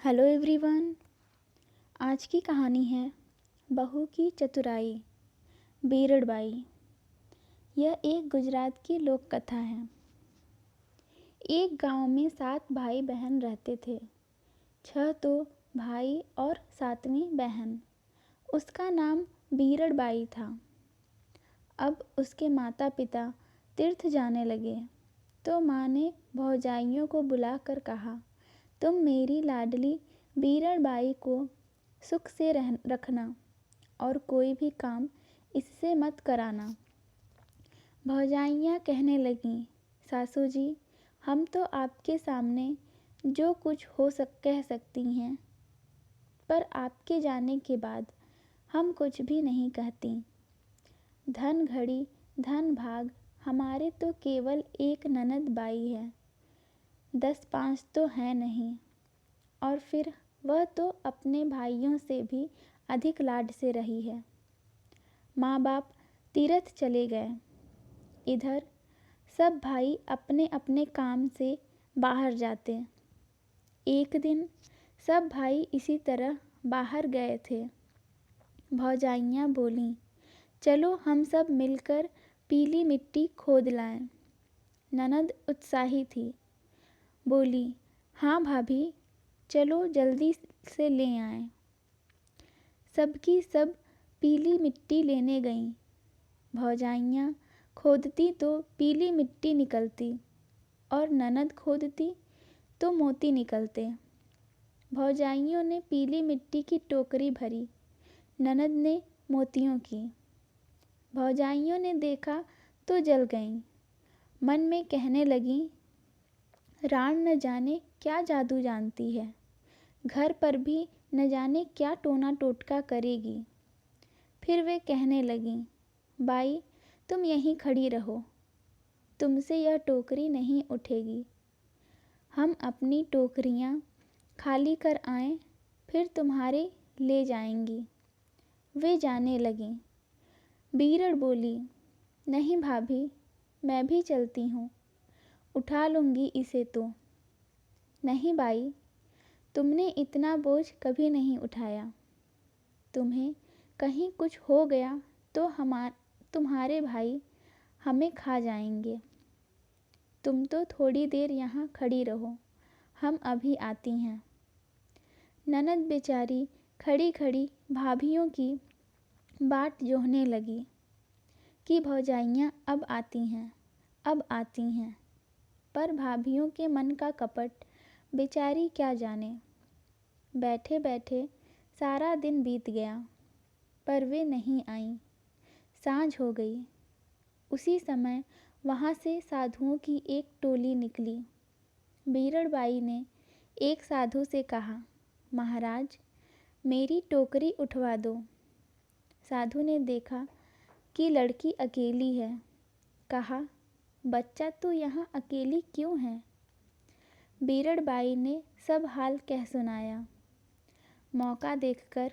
Hello everyone. आज की कहानी है बहू की चतुराई, बीरड़बाई। यह एक गुजरात की लोक कथा है। एक गांव में 7 भाई बहन रहते थे। 6 तो भाई और 7वीं बहन। उसका नाम बीरड़बाई था। अब उसके माता पिता तीर्थ जाने लगे तो माँ ने भौजाइयों को बुलाकर कहा, तुम मेरी लाडली बीरड़बाई को सुख से रखना और कोई भी काम इससे मत कराना। भौजाइयाँ कहने लगीं, सासू जी, हम तो आपके सामने जो कुछ कह सकती हैं, पर आपके जाने के बाद हम कुछ भी नहीं कहती। धन घड़ी धन भाग, हमारे तो केवल एक ननद बाई है, 10-5 तो है नहीं, और फिर वह तो अपने भाइयों से भी अधिक लाड से रही है। माँ बाप तीर्थ चले गए। इधर सब भाई अपने अपने काम से बाहर जाते। एक दिन सब भाई इसी तरह बाहर गए थे। भौजाइयाँ बोलीं, चलो हम सब मिलकर पीली मिट्टी खोद लाएं। ननद उत्साही थी, बोली, हाँ भाभी, चलो जल्दी से ले आएं। सबकी सब पीली मिट्टी लेने गईं। भौजाइयाँ खोदती तो पीली मिट्टी निकलती और ननद खोदती तो मोती निकलते। भौजाइयों ने पीली मिट्टी की टोकरी भरी, ननद ने मोतियों की। भौजाइयों ने देखा तो जल गईं। मन में कहने लगीं, राण न जाने क्या जादू जानती है, घर पर भी न जाने क्या टोना टोटका करेगी। फिर वे कहने लगीं, बाई, तुम यहीं खड़ी रहो, तुमसे यह टोकरी नहीं उठेगी। हम अपनी टोकरियाँ खाली कर आएं, फिर तुम्हारे ले जाएंगी। वे जाने लगीं। बीरड़ बोली, नहीं भाभी, मैं भी चलती हूँ, उठा लूँगी इसे तो। नहीं बाई, तुमने इतना बोझ कभी नहीं उठाया। तुम्हें कहीं कुछ हो गया तो तुम्हारे भाई हमें खा जाएंगे। तुम तो थोड़ी देर यहाँ खड़ी रहो, हम अभी आती हैं। ननद बेचारी खड़ी खड़ी भाभियों की बाट जोहने लगी कि भौजाइयाँ अब आती हैं, अब आती हैं। पर भाभियों के मन का कपट बेचारी क्या जाने। बैठे बैठे सारा दिन बीत गया, पर वे नहीं आईं। सांझ हो गई। उसी समय वहाँ से साधुओं की एक टोली निकली। बीरड़बाई ने एक साधु से कहा, महाराज, मेरी टोकरी उठवा दो। साधु ने देखा कि लड़की अकेली है। कहा, बच्चा तो यहाँ अकेली क्यों है? बीरड़बाई ने सब हाल कह सुनाया। मौका देखकर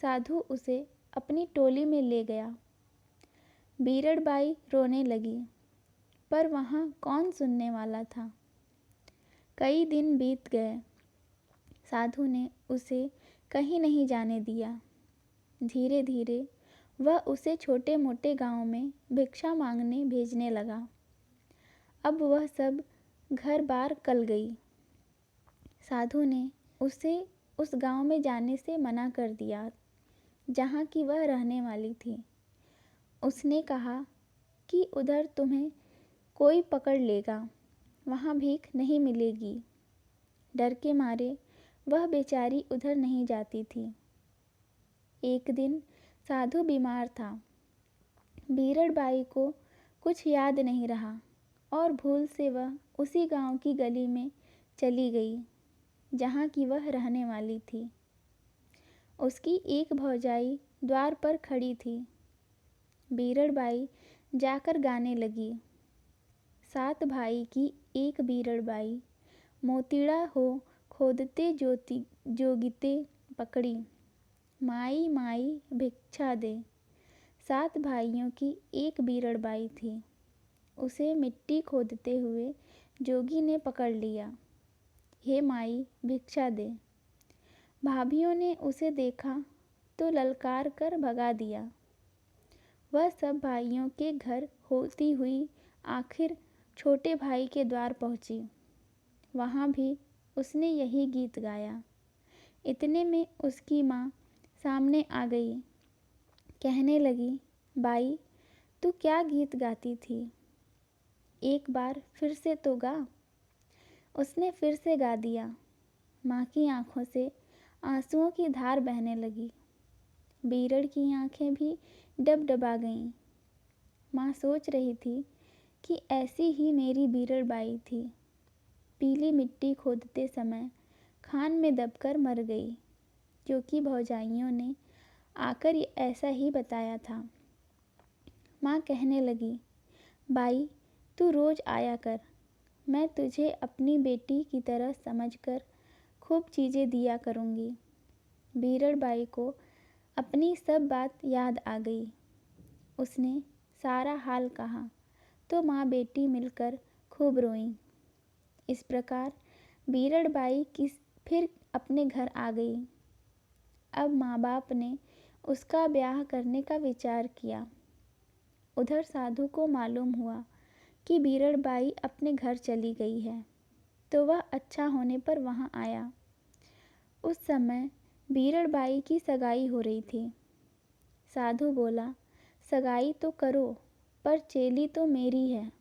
साधु उसे अपनी टोली में ले गया। बीरड़बाई रोने लगी, पर वहाँ कौन सुनने वाला था। कई दिन बीत गए। साधु ने उसे कहीं नहीं जाने दिया। धीरे धीरे वह उसे छोटे मोटे गांव में भिक्षा मांगने भेजने लगा। अब वह सब घर बार कल गई। साधु ने उसे उस गांव में जाने से मना कर दिया जहाँ की वह रहने वाली थी। उसने कहा कि उधर तुम्हें कोई पकड़ लेगा, वहाँ भीख नहीं मिलेगी। डर के मारे वह बेचारी उधर नहीं जाती थी। एक दिन साधु बीमार था। बीरड़बाई को कुछ याद नहीं रहा और भूल से वह उसी गांव की गली में चली गई जहाँ की वह रहने वाली थी। उसकी एक भौजाई द्वार पर खड़ी थी। बीरड़बाई जाकर गाने लगी, 7 भाई की एक बीरड़बाई, मोतीड़ा हो खोदते जोगिते पकड़ी, माई माई भिक्षा दे। 7 भाइयों की एक बीरड़बाई थी। उसे मिट्टी खोदते हुए जोगी ने पकड़ लिया। हे माई भिक्षा दे। भाभीयों ने उसे देखा तो ललकार कर भगा दिया। वह सब भाइयों के घर होती हुई आखिर छोटे भाई के द्वार पहुंची। वहाँ भी उसने यही गीत गाया। इतने में उसकी माँ सामने आ गई। कहने लगी, बाई, तू क्या गीत गाती थी? एक बार फिर से तो गा। उसने फिर से गा दिया। माँ की आंखों से आंसुओं की धार बहने लगी। बीरड़ की आंखें भी डबडबा गईं। माँ सोच रही थी कि ऐसी ही मेरी बीरड़ बाई थी। पीली मिट्टी खोदते समय खान में दबकर मर गई, क्योंकि भौजाइयों ने आकर ऐसा ही बताया था। माँ कहने लगी, बाई, तू रोज़ आया कर। मैं तुझे अपनी बेटी की तरह समझकर खूब चीज़ें दिया करूँगी। बीरड़ बाई को अपनी सब बात याद आ गई। उसने सारा हाल कहा तो माँ बेटी मिलकर खूब रोईं। इस प्रकार बीरड़ बाई फिर अपने घर आ गई। अब माँ बाप ने उसका ब्याह करने का विचार किया। उधर साधु को मालूम हुआ कि बीरड़ बाई अपने घर चली गई है, तो वह अच्छा होने पर वहाँ आया। उस समय बीरड़ बाई की सगाई हो रही थी। साधु बोला, सगाई तो करो, पर चेली तो मेरी है।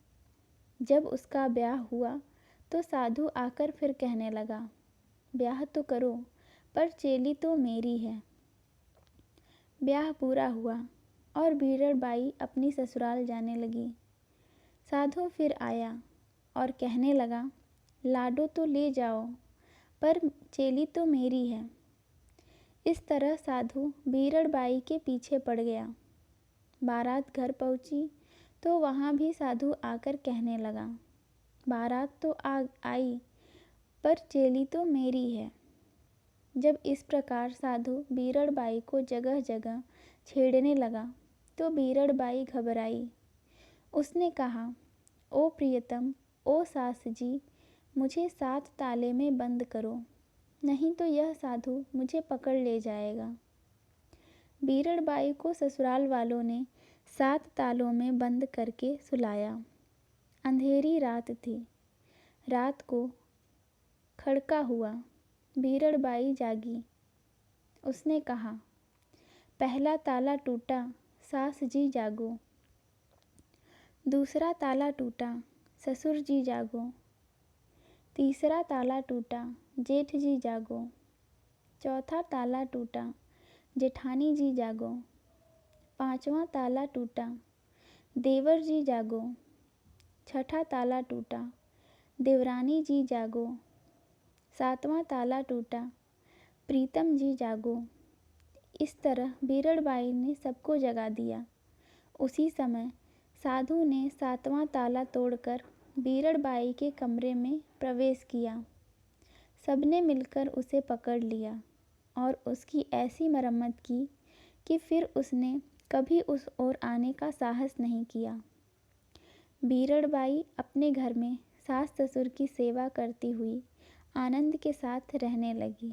जब उसका ब्याह हुआ तो साधु आकर फिर कहने लगा, ब्याह तो करो, पर चेली तो मेरी है। ब्याह पूरा हुआ और बीरड़ बाई अपनी ससुराल जाने लगी। साधु फिर आया और कहने लगा, लाडो तो ले जाओ, पर चेली तो मेरी है। इस तरह साधु बीरड़ बाई के पीछे पड़ गया। बारात घर पहुंची तो वहाँ भी साधु आकर कहने लगा, बारात तो आई, पर चेली तो मेरी है। जब इस प्रकार साधु बीरड़ बाई को जगह जगह छेड़ने लगा तो बीरड़ बाई घबराई। उसने कहा, ओ प्रियतम, ओ सास जी, मुझे 7 ताले में बंद करो, नहीं तो यह साधु मुझे पकड़ ले जाएगा। बीरड़ बाई को ससुराल वालों ने 7 तालों में बंद करके सुलाया। अंधेरी रात थी। रात को खड़का हुआ। बीरड़ बाई जागी। उसने कहा, पहला ताला टूटा, सास जी जागो। दूसरा ताला टूटा, ससुर जी जागो। तीसरा ताला टूटा, जेठ जी जागो। चौथा ताला टूटा, जेठानी जी जागो। पांचवा ताला टूटा, देवर जी जागो। छठा ताला टूटा, देवरानी जी जागो। सातवां ताला टूटा, प्रीतम जी जागो। इस तरह बीरड़ बाई ने सबको जगा दिया। उसी समय साधु ने 7वां ताला तोड़कर बीरड़ बाई के कमरे में प्रवेश किया। सबने मिलकर उसे पकड़ लिया और उसकी ऐसी मरम्मत की कि फिर उसने कभी उस ओर आने का साहस नहीं किया। बीरड़ बाई अपने घर में सास ससुर की सेवा करती हुई आनंद के साथ रहने लगी।